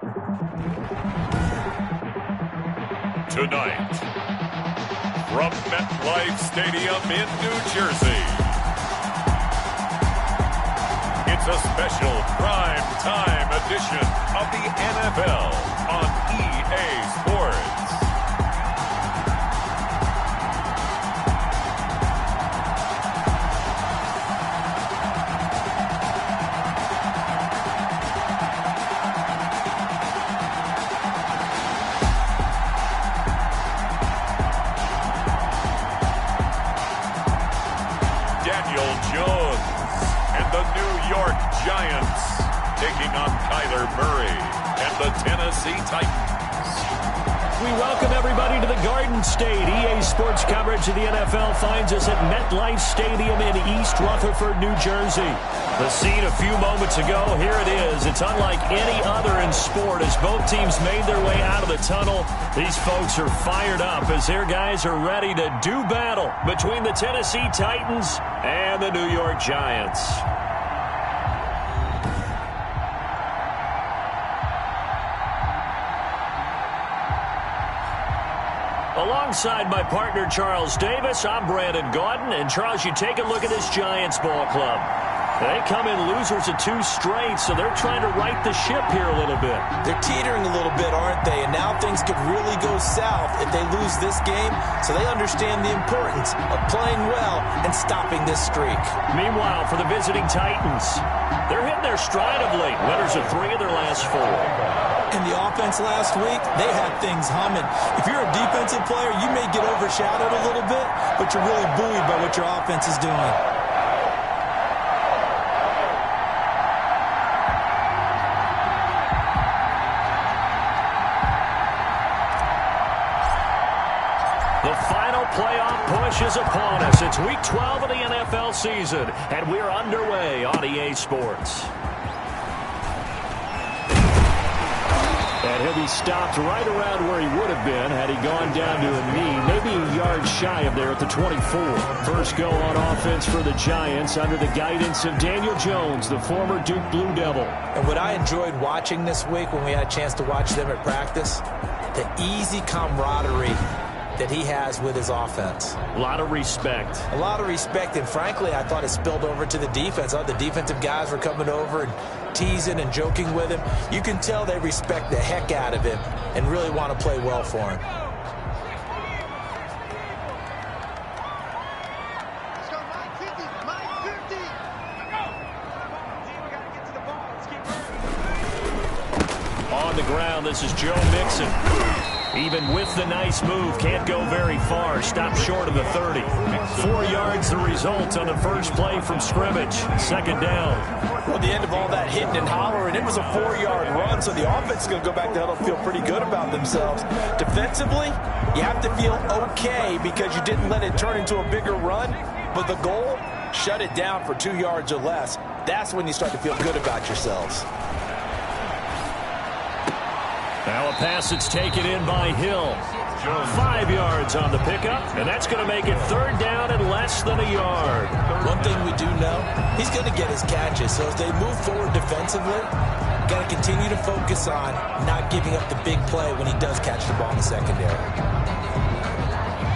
Tonight, from MetLife Stadium in New Jersey, it's a special prime time edition of the NFL on EA Sports. Giants taking on Kyler Murray and the Tennessee Titans. We welcome everybody to the Garden State. EA Sports coverage of the NFL finds us at MetLife Stadium in East Rutherford, New Jersey. The scene a few moments ago, here it is. It's unlike any other in sport as both teams made their way out of the tunnel. These folks are fired up as their guys are ready to do battle between the Tennessee Titans and the New York Giants. Alongside my partner, Charles Davis, I'm Brandon Gaudin. And, Charles, you take a look at this Giants ball club. They come in losers of 2 straight, so they're trying to right the ship here a little bit. They're teetering a little bit, aren't they? And now things could really go south if they lose this game, so they understand the importance of playing well and stopping this streak. Meanwhile, for the visiting Titans, they're hitting their stride of late. Winners of 3 of their last 4. In the offense last week, they had things humming. If you're a defensive player, you may get overshadowed a little bit, but you're really buoyed by what your offense is doing. The final playoff push is upon us. It's Week 12 of the NFL season, and we're underway on EA Sports. And he'll be stopped right around where he would have been had he gone down to a knee, maybe a yard shy of there at the 24. First go on offense for the Giants under the guidance of Daniel Jones, the former Duke Blue Devil. And what I enjoyed watching this week when we had a chance to watch them at practice, the easy camaraderie that he has with his offense. A lot of respect. A lot of respect, and frankly, I thought it spilled over to the defense. The defensive guys were coming over and teasing and joking with him. You can tell they respect the heck out of him and really want to play well for him. On the ground, this is Joe Mixon. Even with the nice move, can't go very far. Stopped short of the 30. 4 yards the result on the first play from scrimmage. Second down. Well, the end of all that hitting and hollering, it was a 4-yard run, so the offense is going to go back to huddle and feel pretty good about themselves. Defensively, you have to feel okay because you didn't let it turn into a bigger run, but the goal, shut it down for 2 yards or less. That's when you start to feel good about yourselves. Now a pass that's taken in by Hill. 5 yards on the pickup, and that's going to make it third down and less than a yard. One thing we do know, he's going to get his catches. So as they move forward defensively, got to continue to focus on not giving up the big play when he does catch the ball in the secondary.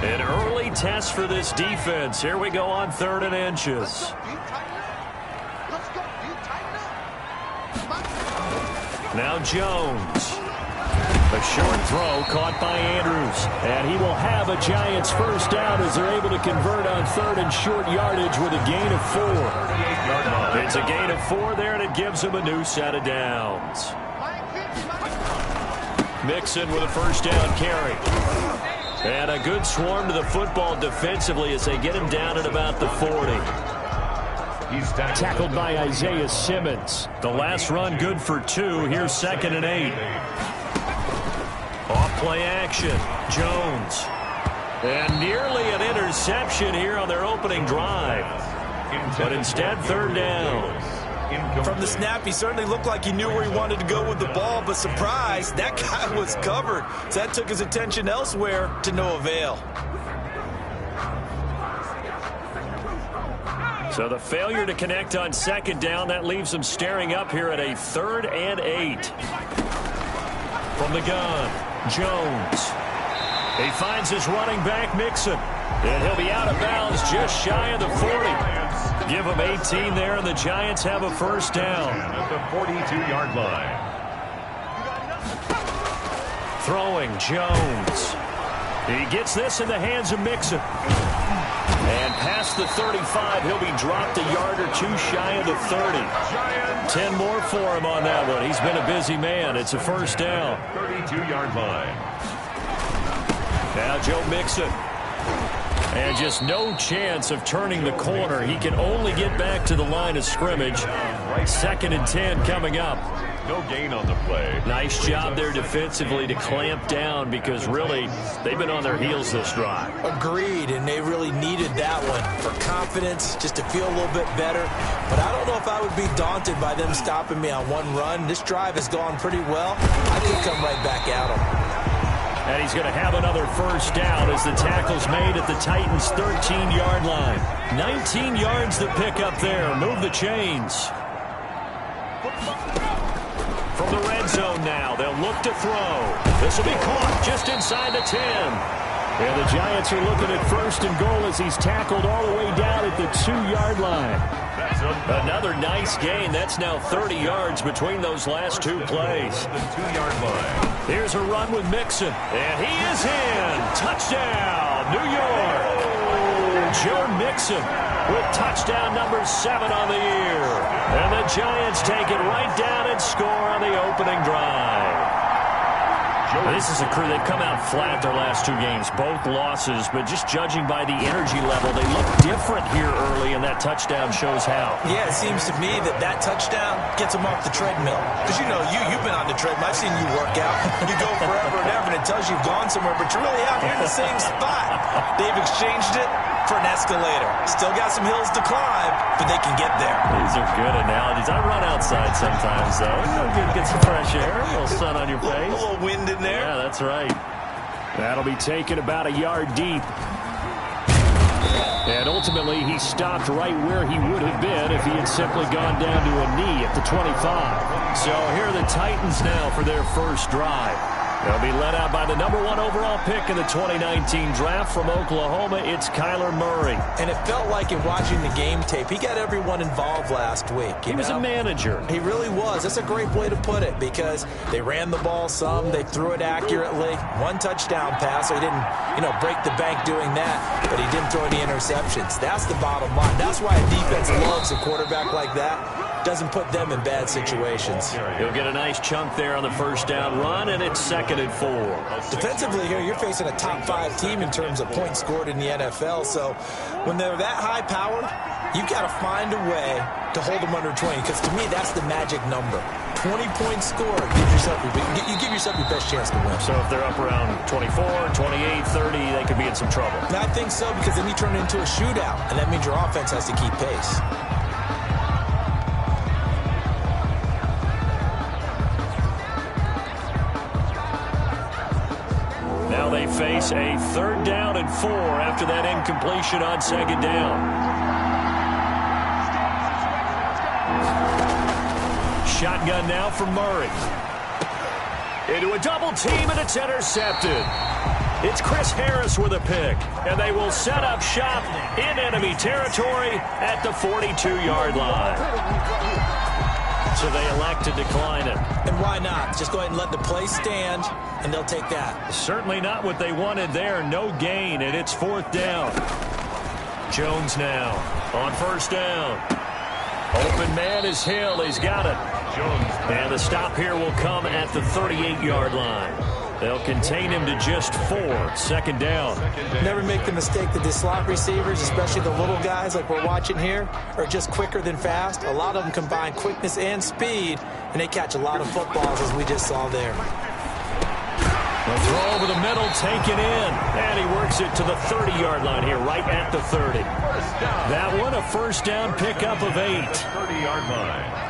An early test for this defense. Here we go on 3rd and inches. Now Jones. A short throw caught by Andrews. And he will have a Giants first down as they're able to convert on 3rd and short yardage with a gain of 4. It's a gain of 4 there, and it gives him a new set of downs. Mixon with a first down carry. And a good swarm to the football defensively as they get him down at about the 40. He's tackled by Isaiah Simmons. The last run good for 2. Here's 2nd and 8. Off play action. Jones. And nearly an interception here on their opening drive. But instead, 3rd down. From the snap, he certainly looked like he knew where he wanted to go with the ball, but surprise, that guy was covered. So that took his attention elsewhere to no avail. So the failure to connect on 2nd down, that leaves them staring up here at a 3rd and 8. From the gun, Jones. He finds his running back, Mixon. And he'll be out of bounds just shy of the 40. Give him 18 there, and the Giants have a first down. At the 42-yard line. Throwing, Jones. He gets this in the hands of Mixon. And past the 35, he'll be dropped a yard or two shy of the 30. 10 more for him on that one. He's been a busy man. It's a first down. 32-yard line. Now Joe Mixon. And just no chance of turning the corner. He can only get back to the line of scrimmage. 2nd and 10 coming up. No gain on the play. Nice job there defensively to clamp down, because really they've been on their heels this drive. Agreed, and they really needed that one for confidence, just to feel a little bit better. But I don't know if I would be daunted by them stopping me on one run. This drive has gone pretty well. I could come right back at them. And he's going to have another first down as the tackle's made at the Titans' 13-yard line. 19 yards to pick up there. Move the chains. From the red zone now, they'll look to throw. This will be caught just inside the 10. And the Giants are looking at 1st and goal as he's tackled all the way down at the 2-yard line. Another nice gain. That's now 30 yards between those last two plays. The 2-yard line. Here's a run with Mixon. And he is in. Touchdown, New York. Joe Mixon with touchdown number 7 on the year. And the Giants take it right down and score on the opening drive. This is a crew. They've come out flat their last 2 games, both losses, but just judging by the energy level, they look different here early, and that touchdown shows how. Yeah, it seems to me that touchdown gets them off the treadmill. Because, you know, you've been on the treadmill. I've seen you work out. You go forever and ever, and it tells you you've gone somewhere, but you're really out here in the same spot. They've exchanged it for an escalator. Still got some hills to climb, but they can get there. These are good analogies. I run outside sometimes, though. It's no good to get some fresh air, a little sun on your face. A little wind in there. Yeah, that's right. That'll be taken about a yard deep. And ultimately, he stopped right where he would have been if he had simply gone down to a knee at the 25. So here are the Titans now for their first drive. They'll be led out by the number 1 overall pick in the 2019 draft from Oklahoma. It's Kyler Murray. And it felt like in watching the game tape, he got everyone involved last week. He was a manager. He really was. That's a great way to put it, because they ran the ball some, they threw it accurately. 1 touchdown pass, so he didn't, break the bank doing that, but he didn't throw any interceptions. That's the bottom line. That's why a defense loves a quarterback like that. Doesn't put them in bad situations. He'll get a nice chunk there on the first down run, and it's 2nd and 4. Defensively here, you're facing a top 5 team in terms of points scored in the NFL. So when they're that high-powered, you've got to find a way to hold them under 20, because to me, that's the magic number. 20 points scored. You give yourself your best chance to win. So if they're up around 24, 28, 30, they could be in some trouble. And I think so, because then you turn it into a shootout, and that means your offense has to keep pace. Now they face a 3rd down and 4 after that incompletion on 2nd down. Shotgun now from Murray. Into a double team, and it's intercepted. It's Chris Harris with a pick, and they will set up shop in enemy territory at the 42-yard line. So they elect to decline it. And why not? Just go ahead and let the play stand, and they'll take that. Certainly not what they wanted there. No gain, and it's 4th down. Jones now on 1st down. Open man is Hill. He's got it. Jones. And the stop here will come at the 38-yard line. They'll contain him to just 4. 2nd down. Never make the mistake that the slot receivers, especially the little guys like we're watching here, are just quicker than fast. A lot of them combine quickness and speed, and they catch a lot of footballs, as we just saw there. The throw over the middle, taken in. And he works it to the 30-yard line here, right at the 30. That one, a first down pickup of 8. 30-yard line.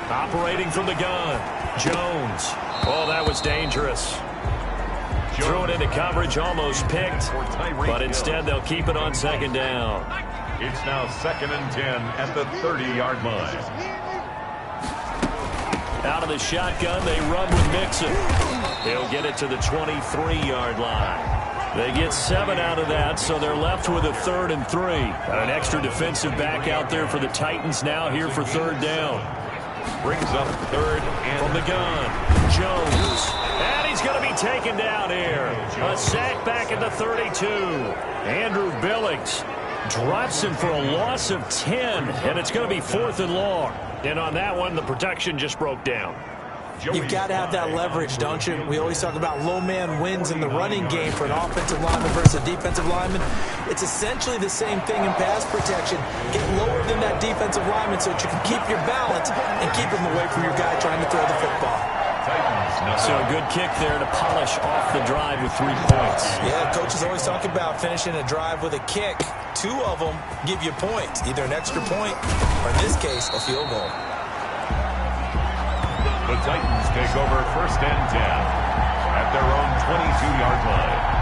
Operating from the gun, Jones. Oh, that was dangerous. Threw it into coverage, almost picked, but instead they'll keep it on 2nd down. It's now 2nd and 10 at the 30-yard line. Out of the shotgun, they run with Mixon. He'll get it to the 23-yard line. They get 7 out of that, so they're left with a 3rd and 3. An extra defensive back out there for the Titans now here for 3rd down. Brings up 3rd and from the gun, Jones. And he's going to be taken down here. A sack back at the 32. Andrew Billings drops him for a loss of 10, and it's going to be 4th and long. And on that one, the protection just broke down. You've got to have that leverage, don't you? We always talk about low man wins in the running game for an offensive lineman versus a defensive lineman. It's essentially the same thing in pass protection. Get lower than that defensive lineman so that you can keep your balance and keep him away from your guy trying to throw the football. So a good kick there to polish off the drive with 3 points. Yeah, coaches always talk about finishing a drive with a kick. 2 of them give you points, either an extra point or, in this case, a field goal. The Titans take over 1st and 10 at their own 22-yard line.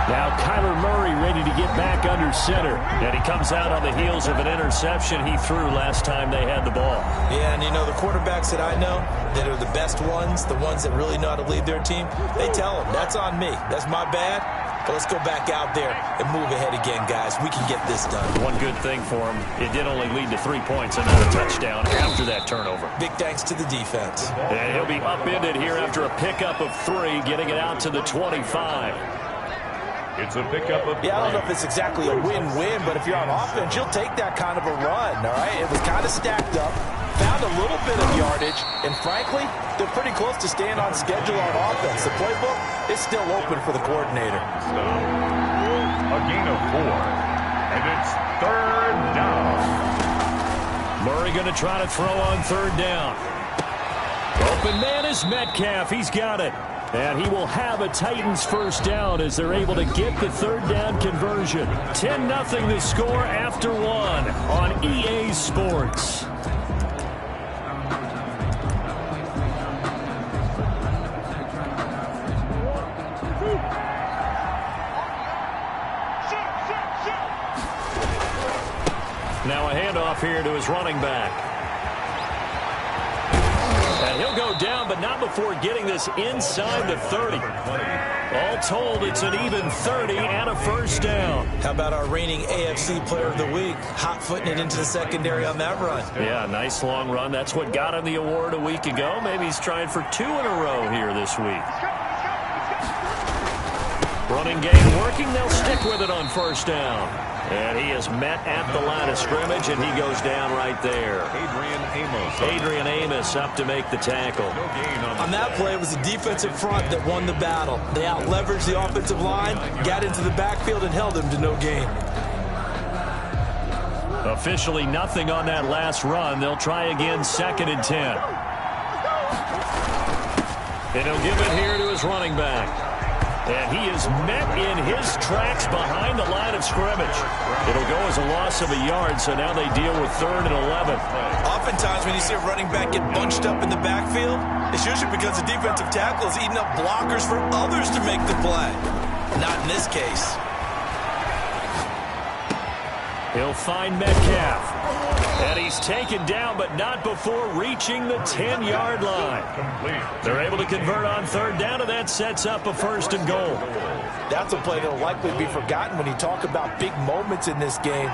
Now Kyler Murray ready to get back under center. And he comes out on the heels of an interception he threw last time they had the ball. Yeah, and you know, the quarterbacks that I know that are the best ones, the ones that really know how to lead their team, they tell them, that's on me. That's my bad. But let's go back out there and move ahead again, guys. We can get this done. One good thing for him, it did only lead to 3 points and not a touchdown after that turnover. Big thanks to the defense. And he'll be upended here after a pickup of 3, getting it out to the 25. It's a pickup of 3. Yeah, I don't know if it's exactly a win-win, but if you're on offense, you'll take that kind of a run, all right? It was kind of stacked up, found a little bit of yardage, and frankly, they're pretty close to staying on schedule on offense. The playbook is still open for the coordinator. A gain of 4, and it's 3rd down. Murray going to try to throw on 3rd down. Open man is Metcalf. He's got it. And he will have a Titans 1st down as they're able to get the 3rd down conversion. 10-0 the score after 1 on EA Sports. Now a handoff here to his running back. And he'll go down, but not before getting this inside the 30. All told, it's an even 30 and a 1st down. How about our reigning AFC Player of the Week, hot-footing it into the secondary on that run? Yeah, nice long run. That's what got him the award a week ago. Maybe he's trying for 2 in a row here this week. Running game working. They'll stick with it on 1st down. And he is met at the line of scrimmage, and he goes down right there. Adrian Amos up to make the tackle. On that play, it was the defensive front that won the battle. They out-leveraged the offensive line, got into the backfield, and held him to no gain. Officially nothing on that last run. They'll try again 2nd and 10. And he'll give it here to his running back. And he is met in his tracks behind the line of scrimmage. It'll go as a loss of a yard, so now they deal with 3rd and 11. Oftentimes when you see a running back get bunched up in the backfield, it's usually because the defensive tackle is eating up blockers for others to make the play. Not in this case. He'll find Metcalf. And he's taken down, but not before reaching the 10-yard line. They're able to convert on 3rd down, and that sets up a 1st and goal. That's a play that will likely be forgotten when you talk about big moments in this game.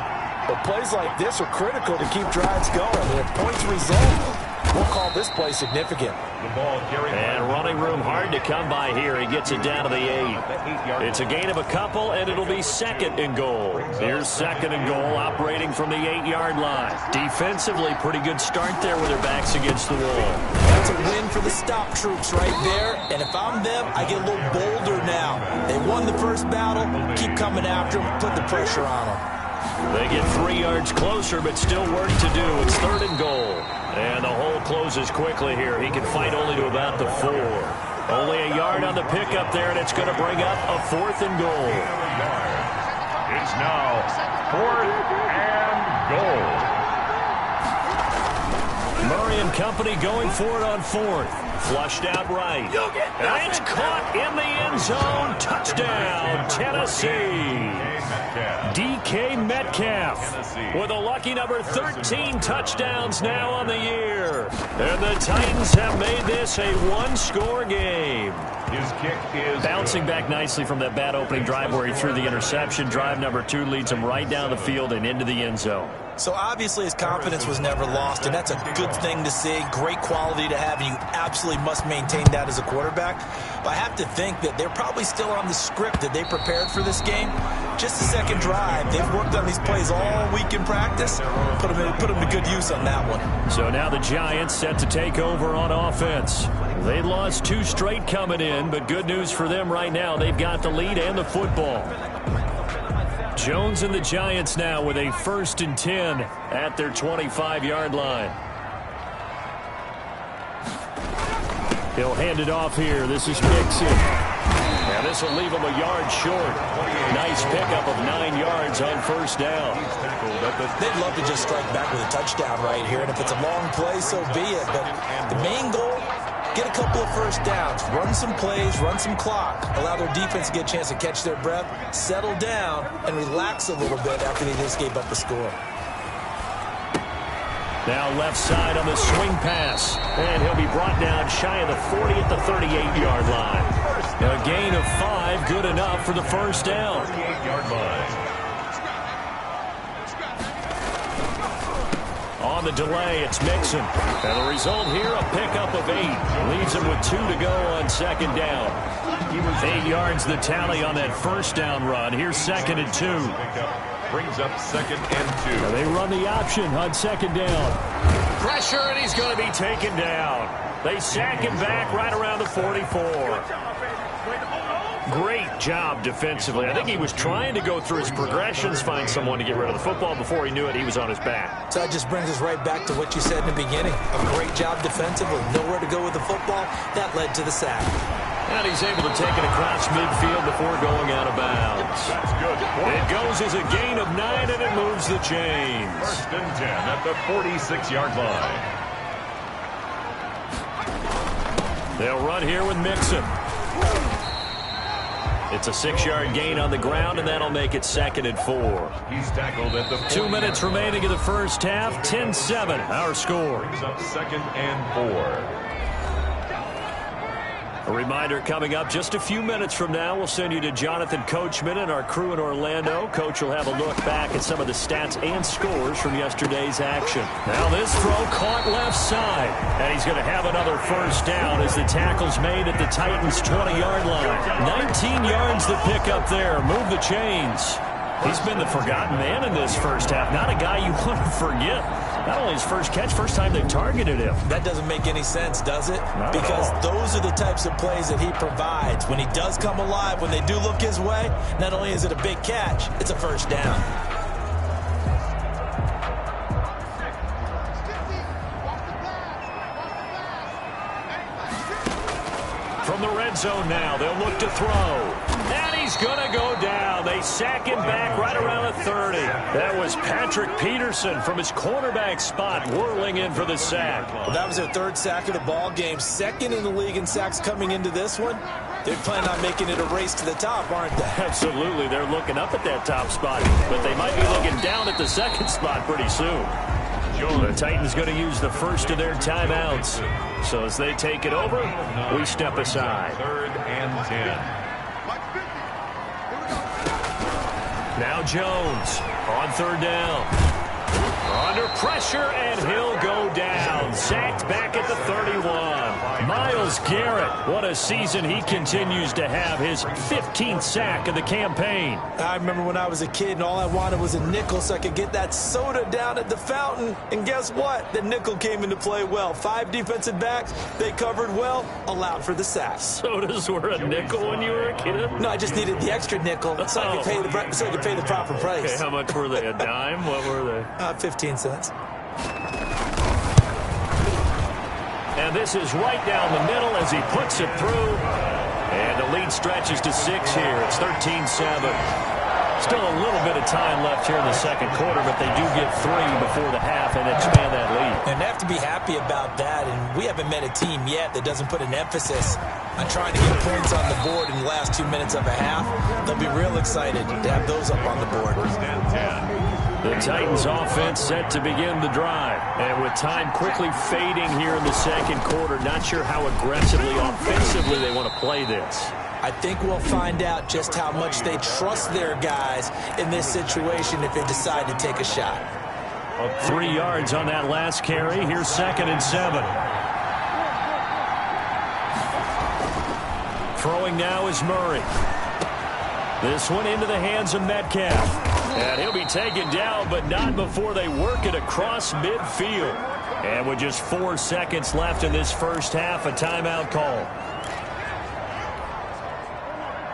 But plays like this are critical to keep drives going. And if points result, we'll call this play significant. And running room hard to come by here. He gets it down to the 8. It's a gain of a couple, and it'll be 2nd and goal. Here's 2nd and goal, operating from the 8-yard line. Defensively, pretty good start there with their backs against the wall. That's a win for the stop troops right there. And if I'm them, I get a little bolder now. They won the first battle. Keep coming after them. Put the pressure on them. They get 3 yards closer, but still work to do. It's 3rd and goal. And the hole closes quickly here. He can fight only to about the 4. Only a yard on the pickup there, and it's going to bring up a 4th and goal. It's now 4th and goal. Murray and company going for it on fourth. Flushed out right. And it's caught in the end zone. Touchdown, Tennessee. DK Metcalf with a lucky number 13 touchdowns now on the year. And the Titans have made this a one-score game. His kick is bouncing back nicely from that bad opening drive where he threw the interception. Drive number 2 leads him right down the field and into the end zone. So obviously his confidence was never lost, and that's a good thing to see. Great quality to have, and you absolutely must maintain that as a quarterback. But I have to think that they're probably still on the script that they prepared for this game. Just a second drive. They've worked on these plays all week in practice. Put them to good use on that one. So now the Giants set to take over on offense. They lost 2 straight coming in, but good news for them right now. They've got the lead and the football. Jones and the Giants now with a 1st and 10 at their 25-yard line. He'll hand it off here. This is Mixon. Now this will leave him a yard short. Nice pickup of 9 yards on 1st down. They'd love to just strike back with a touchdown right here, and if it's a long play, so be it. But the main goal, get a couple of 1st downs, run some plays, run some clock, allow their defense to get a chance to catch their breath, settle down, and relax a little bit after they just gave up the score. Now left side on the swing pass, and he'll be brought down shy of the 40 at the 38-yard line. A gain of 5, good enough for the 1st down. 38-yard line. On the delay, it's Mixon. And the result here, a pickup of 8. Leaves him with 2 to go on 2nd down. 8 yards the tally on that 1st down run. Here's 2nd and 2. Brings up 2nd and 2. And they run the option on 2nd down. Pressure, and he's going to be taken down. They sack him back right around the 44. Great job defensively. I think he was trying to go through his progressions, find someone to get rid of the football. Before he knew it, he was on his back. So that just brings us right back to what you said in the beginning. A great job defensively. Nowhere to go with the football. That led to the sack. And he's able to take it across midfield before going out of bounds. That's good. It goes as a gain of 9, and it moves the chains. 1st and 10 at the 46-yard line. They'll run here with Mixon. It's a 6-yard gain on the ground, and that'll make it 2nd and 4. He's tackled at the 2 minutes remaining in the 1st half. 10-7, our score. Brings up 2nd and 4. A reminder coming up just a few minutes from now. We'll send you to Jonathan Coachman and our crew in Orlando. Coach will have a look back at some of the stats and scores from yesterday's action. Now this throw caught left side. And he's going to have another 1st down as the tackle's made at the Titans' 20-yard line. 19 yards to pick up there. Move the chains. He's been the forgotten man in this 1st half. Not a guy you want to forget. Not only his first catch, first time they've targeted him. That doesn't make any sense, does it? Not because at all. Those are the types of plays that he provides. When he does come alive, when they do look his way, not only is it a big catch, it's a 1st down. From the red zone now, they'll look to throw. And he's going to go down. They sack him back right around the 30. That was Patrick Peterson from his cornerback spot whirling in for the sack. Well, that was their 3rd sack of the ball game. 2nd in the league in sacks coming into this one. They're planning on making it a race to the top, aren't they? Absolutely. They're looking up at that top spot, but they might be looking down at the 2nd spot pretty soon. The Titans going to use the 1st of their timeouts. So as they take it over, we step aside. 3rd and 10. Now Jones on 3rd down. Under pressure, and he'll go down. Sacked back at the 31. Myles Garrett, what a season he continues to have. His 15th sack of the campaign. I remember when I was a kid and all I wanted was a nickel so I could get that soda down at the fountain. And guess what? The nickel came into play well. 5 defensive backs, they covered well, allowed for the sack. Sodas were a nickel when you were a kid? No, I just needed the extra nickel so I could pay the proper price. Okay, how much were they? A dime? What were they? 15 cents. And this is right down the middle as he puts it through. And the lead stretches to 6 here. It's 13-7. Still a little bit of time left here in the second quarter, but they do get 3 before the half and expand that lead. And they have to be happy about that, and we haven't met a team yet that doesn't put an emphasis on trying to get points on the board in the last 2 minutes of a half. They'll be real excited to have those up on the board. The Titans offense set to begin the drive. And with time quickly fading here in the second quarter, not sure how aggressively, offensively they want to play this. I think we'll find out just how much they trust their guys in this situation if they decide to take a shot. 3 yards on that last carry. Here's 2nd and 7. Throwing now is Murray. This one into the hands of Metcalf. And he'll be taken down, but not before they work it across midfield. And with just 4 seconds left in this first half, a timeout call.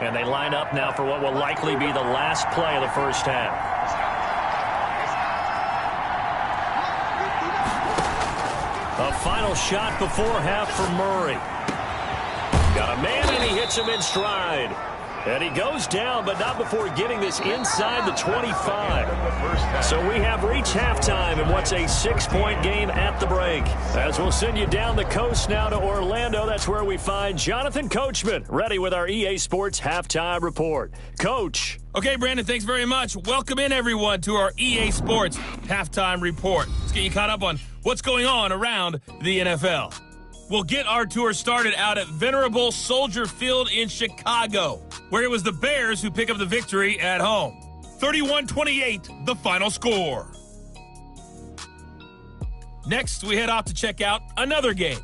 And they line up now for what will likely be the last play of the first half. A final shot before half for Murray. Got a man, and he hits him in stride. And he goes down, but not before getting this inside the 25. So we have reached halftime in what's a 6-point game at the break. As we'll send you down the coast now to Orlando, that's where we find Jonathan Coachman, ready with our EA Sports Halftime Report. Coach. Okay, Brandon, thanks very much. Welcome in, everyone, to our EA Sports Halftime Report. Let's get you caught up on what's going on around the NFL. We'll get our tour started out at Venerable Soldier Field in Chicago, where it was the Bears who pick up the victory at home. 31-28, the final score. Next, we head off to check out another game,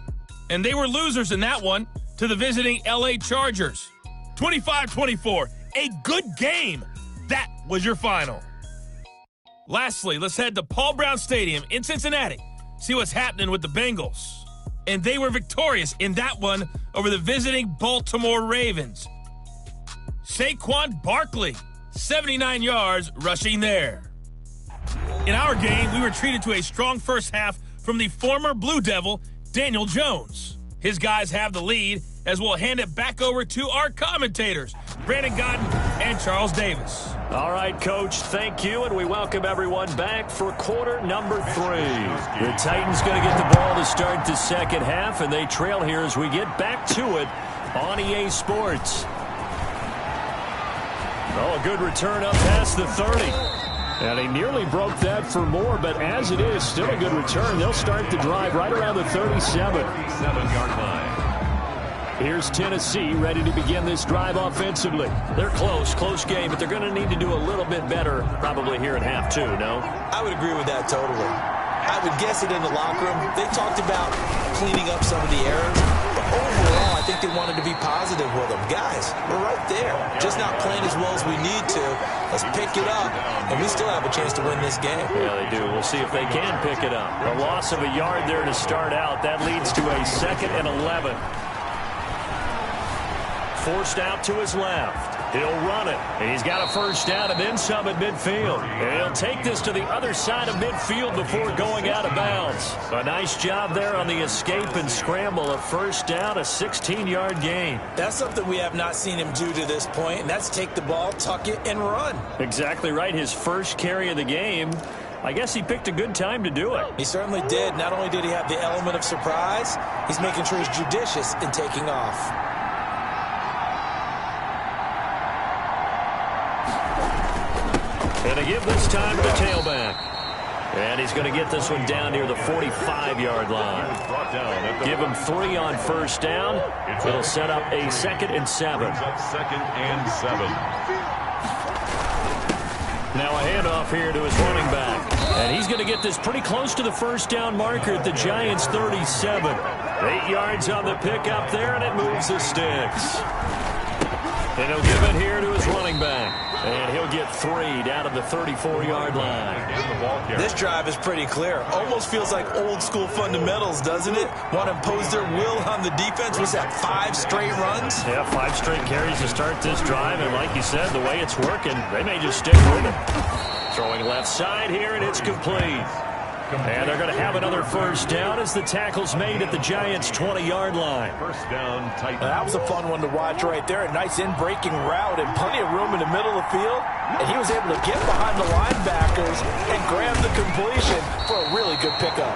and they were losers in that one to the visiting LA Chargers. 25-24, a good game. That was your final. Lastly, let's head to Paul Brown Stadium in Cincinnati, see what's happening with the Bengals. And they were victorious in that one over the visiting Baltimore Ravens. Saquon Barkley, 79 yards rushing there. In our game, we were treated to a strong first half from the former Blue Devil, Daniel Jones. His guys have the lead as we'll hand it back over to our commentators, Brandon Godden and Charles Davis. All right, Coach, thank you, and we welcome everyone back for quarter number 3. The Titans going to get the ball to start the second half, and they trail here as we get back to it on EA Sports. Oh, a good return up past the 30. And he nearly broke that for more, but as it is, still a good return. They'll start the drive right around the 37-yard line. Here's Tennessee ready to begin this drive offensively. They're close game, but they're going to need to do a little bit better probably here in half 2, no? I would agree with that totally. I would guess it in the locker room. They talked about cleaning up some of the errors, but overall, I think they wanted to be positive with them. Guys, we're right there. Just not playing as well as we need to. Let's pick it up, and we still have a chance to win this game. Yeah, they do. We'll see if they can pick it up. A loss of a yard there to start out. That leads to a 2nd and 11. Forced out to his left. He'll run it. He's got a first down and then some at midfield. And he'll take this to the other side of midfield before going out of bounds. A nice job there on the escape and scramble. A first down, a 16-yard gain. That's something we have not seen him do to this point, and that's take the ball, tuck it, and run. Exactly right. His first carry of the game. I guess he picked a good time to do it. He certainly did. Not only did he have the element of surprise, he's making sure he's judicious in taking off. And they give this time to the tailback. And he's going to get this one down near the 45-yard line. Give him 3 on first down. It'll set up a 2nd and 7. Now a handoff here to his running back. And he's going to get this pretty close to the first down marker at the Giants' 37. 8 yards on the pickup there, and it moves the sticks. And he'll give it here to his running back. And he'll get 3 down to the 34-yard line. This drive is pretty clear. Almost feels like old-school fundamentals, doesn't it? Want to impose their will on the defense. Was that 5 straight runs? Yeah, 5 straight carries to start this drive. And like you said, the way it's working, they may just stick with it. Throwing left side here, and it's complete. And they're going to have another first down as the tackle's made at the Giants' 20-yard line. First down, Titans. That was a fun one to watch right there. A nice in-breaking route and plenty of room in the middle of the field. And he was able to get behind the linebackers and grab the completion for a really good pickup.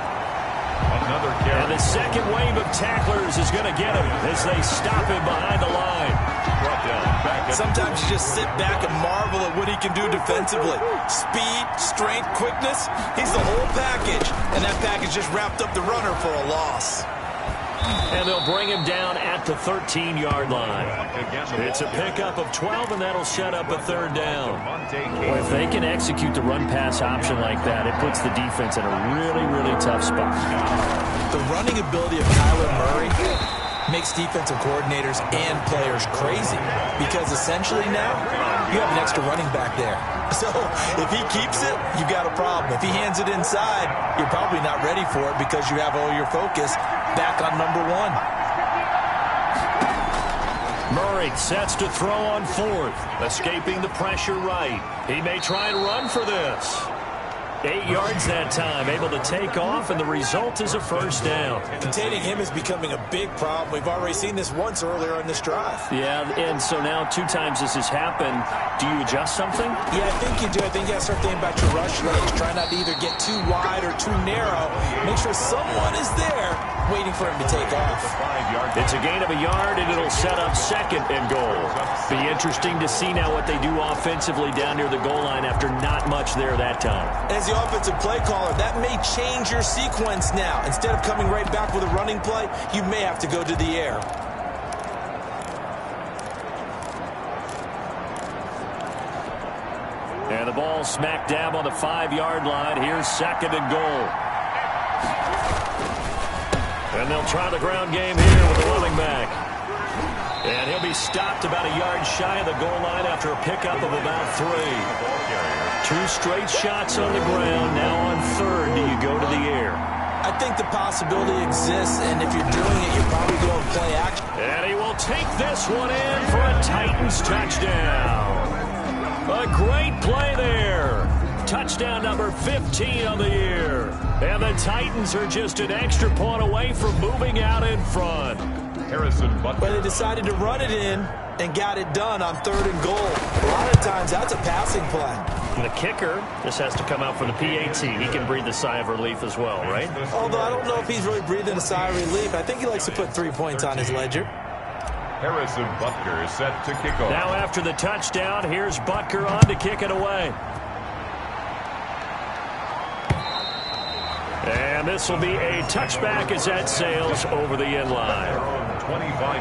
Another carry. And the second wave of tacklers is going to get him as they stop him behind the line. Brought down back at Sometimes you just sit back and marvel at what he can do defensively. Speed, strength, quickness. He's the whole package. And that package just wrapped up the runner for a loss. And they'll bring him down at the 13-yard line. It's a pickup of 12, and that'll set up a third down. Well, if they can execute the run-pass option like that, it puts the defense in a really, really tough spot. The running ability of Kyler Murray makes defensive coordinators and players crazy because essentially now you have an extra running back there. So if he keeps it, you got a problem. If he hands it inside, you're probably not ready for it because you have all your focus back on number one. Murray sets to throw on fourth, escaping the pressure right. He may try and run for this. 8 yards that time, able to take off, and the result is a first down. Containing him is becoming a big problem. We've already seen this once earlier in this drive. Yeah, and so now 2 times this has happened. Do you adjust something? Yeah, I think you do. I think you got to start thinking about your rush lanes. Try not to either get too wide or too narrow. Make sure someone is there waiting for him to take off. It's a gain of a yard, and it'll set up second and goal. Be interesting to see now what they do offensively down near the goal line after not much there that time. As the offensive play caller, that may change your sequence now. Instead of coming right back with a running play, you may have to go to the air. And the ball smack dab on the 5-yard line. Here's second and goal. And they'll try the ground game here with the running back. And he'll be stopped about a yard shy of the goal line after a pickup of about 3. 2 straight shots on the ground. Now on third, do you go to the air? I think the possibility exists, and if you're doing it, you're probably going to play action. And he will take this one in for a Titans touchdown. A great play there. Touchdown number 15 on the year. And the Titans are just an extra point away from moving out in front. Harrison Butker. But they decided to run it in and got it done on third and goal. A lot of times, that's a passing play. And the kicker just has to come out for the PAT. He can breathe a sigh of relief as well, right? Although I don't know if he's really breathing a sigh of relief. I think he likes to put 3 points on his ledger. Harrison Butker is set to kick off. Now after the touchdown, here's Butker on to kick it away. And this will be a touchback as that sails over the end line.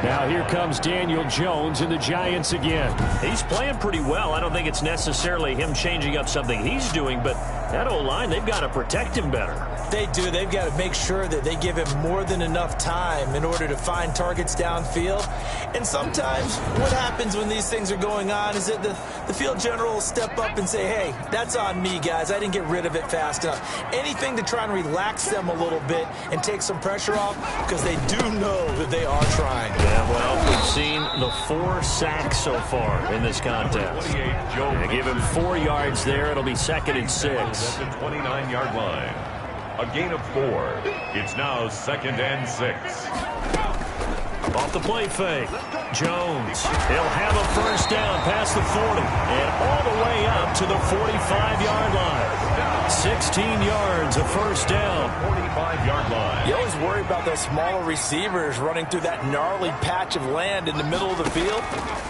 Now here comes Daniel Jones and the Giants again. He's playing pretty well. I don't think it's necessarily him changing up something he's doing, but that O-line, they've got to protect him better. They do. They've got to make sure that they give him more than enough time in order to find targets downfield. And sometimes what happens when these things are going on is that the field general will step up and say, hey, that's on me, guys. I didn't get rid of it fast enough. Anything to try and relax them a little bit and take some pressure off because they do know that they are trying. Yeah, well, we've seen the 4 sacks so far in this contest. They give him 4 yards there. It'll be second and 6. At the 29-yard line. A gain of 4. It's now second and 6. Off the play fake. Jones. He'll have a first down past the 40 and all the way up to the 45-yard line. 16 yards, a first down. 45-yard line. You always worry about those smaller receivers running through that gnarly patch of land in the middle of the field.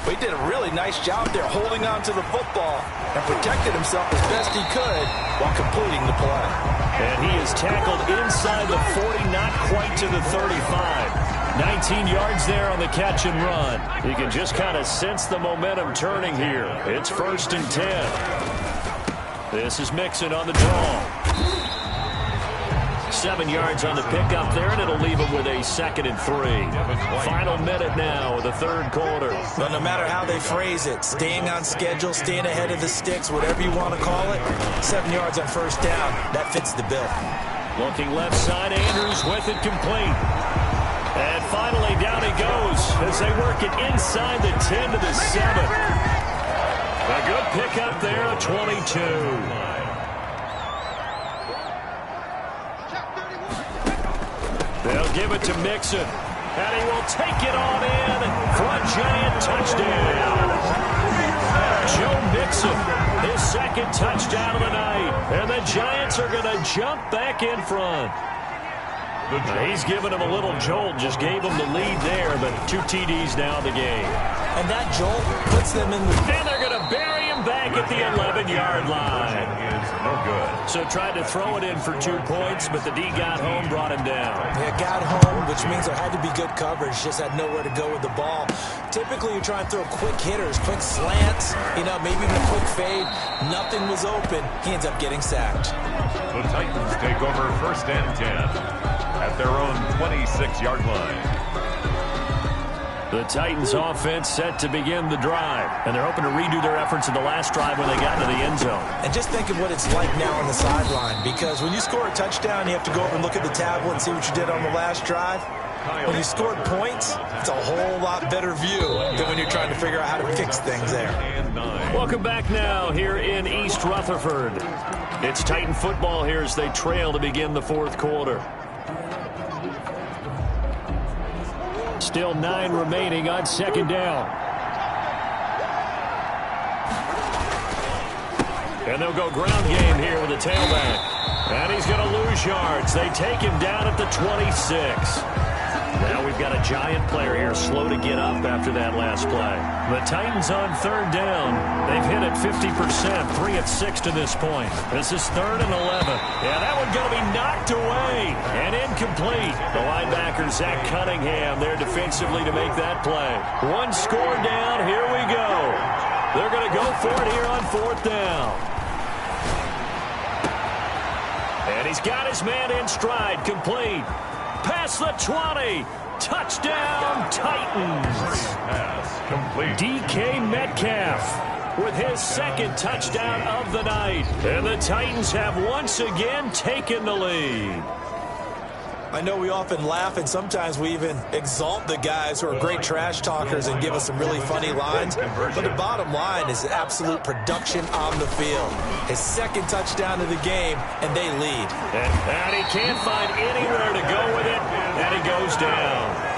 But he did a really nice job there holding on to the football and protected himself as best he could while completing the play. And he is tackled inside the 40, not quite to the 35. 19 yards there on the catch and run. You can just kind of sense the momentum turning here. It's first and 10. This is Mixon on the draw. 7 yards on the pickup there, and it'll leave him with a second and 3. Final minute now of the third quarter. But no matter how they phrase it, staying on schedule, staying ahead of the sticks, whatever you want to call it, 7 yards on first down, that fits the bill. Looking left side, Andrews with it complete. And finally down he goes as they work it inside the 10 to the 7. A good pickup there, 22. They'll give it to Mixon. And he will take it on in for a giant touchdown. Joe Mixon, his second touchdown of the night. And the Giants are going to jump back in front. He's given him a little jolt, just gave him the lead there, but 2 TDs now in the game. And that jolt puts them in the... And they're going to bury him back at the 11-yard line. Is no good. So tried to throw it in for 2 points, but the D got home, brought him down. Yeah, got home, which means there had to be good coverage. Just had nowhere to go with the ball. Typically, you try and throw quick hitters, quick slants, maybe even a quick fade. Nothing was open. He ends up getting sacked. The Titans take over 1st and 10 at their own 26-yard line. The Titans offense set to begin the drive, and they're hoping to redo their efforts in the last drive when they got into the end zone. And just think of what it's like now on the sideline, because when you score a touchdown, you have to go over and look at the tablet and see what you did on the last drive. When you scored points, it's a whole lot better view than when you're trying to figure out how to fix things there. Welcome back now here in East Rutherford. It's Titan football here as they trail to begin the 4th quarter. Still 9 remaining on 2nd down. And they'll go ground game here with a tailback. And he's going to lose yards. They take him down at the 26. Now we've got a Giant player here slow to get up after that last play. The Titans on 3rd down. They've hit it 50%, 3 of 6 to this point. This is 3rd and 11. Yeah, that one's going to be knocked away and incomplete. The linebacker, Zach Cunningham, there defensively to make that play. 1 score down. Here we go. They're going to go for it here on 4th down. And he's got his man in stride, complete. Past the 20. Touchdown, Titans. Pass complete. DK Metcalf with his 2nd touchdown of the night. And the Titans have once again taken the lead. I know we often laugh, and sometimes we even exalt the guys who are great trash talkers and give us some really funny lines. But the bottom line is absolute production on the field. His 2nd touchdown of the game, and they lead. And he can't find anywhere to go with it, and he goes down.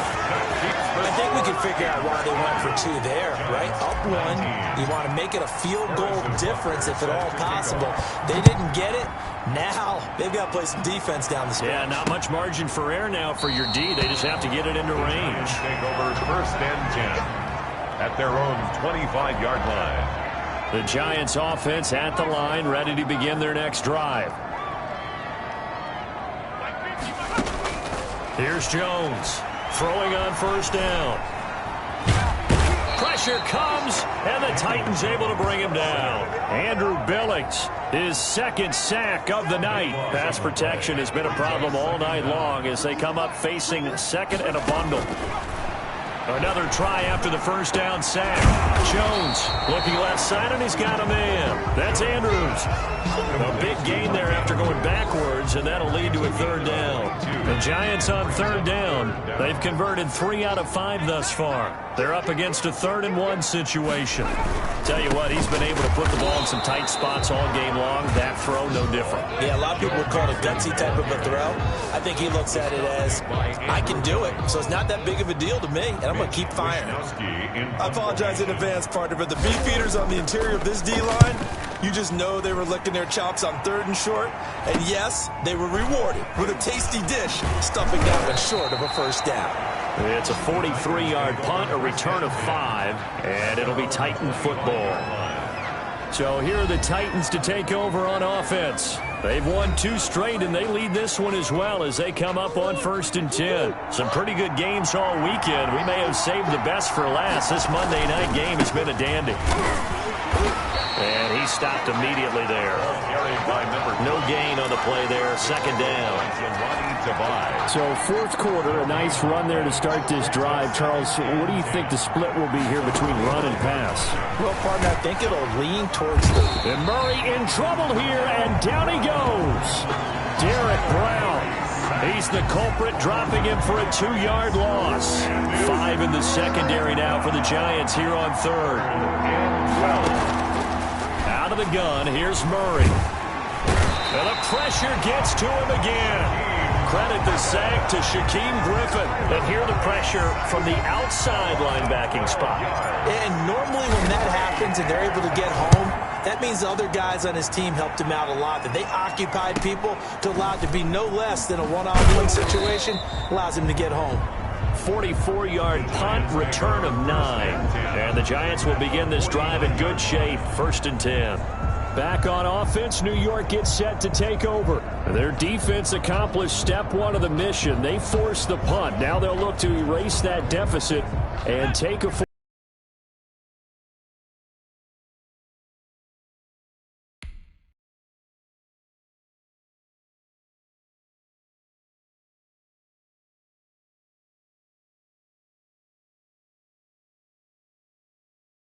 I think we can figure out why they went for 2 there, right? Up 1. You want to make it a field goal difference if at all possible. They didn't get it. Now they've got to play some defense down the stretch. Yeah, not much margin for error now for your D. They just have to get it into range. Take over 1st and 10 at their own 25-yard line. The Giants offense at the line, ready to begin their next drive. Here's Jones. Throwing on 1st down. Pressure comes, and the Titans able to bring him down. Andrew Billings, his 2nd sack of the night. Pass protection has been a problem all night long as they come up facing 2nd and a bundle. Another try after the 1st down sack. Jones looking left side, and he's got a man. That's Andrews. A big gain there after going backwards, and that'll lead to a 3rd down. The Giants on 3rd down. They've converted 3 out of 5 thus far. They're up against a 3rd and 1 situation. Tell you what, he's been able to put the ball in some tight spots all game long. That throw, no different. Yeah, a lot of people would call it a gutsy type of a throw. I think he looks at it as, I can do it, so it's not that big of a deal to me, and I'm going to keep firing. I apologize in advance, partner, but the beefeaters on the interior of this D-line, you just know they were licking their chops on 3rd and short, and yes, they were rewarded with a tasty dish, stuffing that one short of a 1st down. It's a 43-yard punt, a return of 5, and it'll be Titan football. So here are the Titans to take over on offense. They've won 2 straight, and they lead this one as well as they come up on 1st and 10. Some pretty good games all weekend. We may have saved the best for last. This Monday night game has been a dandy. And he stopped immediately there. No gain on the play there. 2nd down. So 4th quarter, a nice run there to start this drive. Charles, what do you think the split will be here between run and pass? Well, partner, I think it'll lean towards the... And Murray in trouble here, and down he goes. Derek Brown. He's the culprit, dropping him for a 2-yard loss. 5 in the secondary now for the Giants here on 3rd. Out of the gun, here's Murray. And the pressure gets to him again. credit the sack to Shaquem Griffin. And here the pressure from the outside linebacking spot. And normally when that happens and they're able to get home, that means the other guys on his team helped him out a lot. That they occupied people to allow it to be no less than a one-on-one situation allows him to get home. 44-yard punt, return of 9. And the Giants will begin this drive in good shape, 1st and 10. Back on offense, New York gets set to take over. Their defense accomplished step 1 of the mission. They forced the punt. Now they'll look to erase that deficit and take a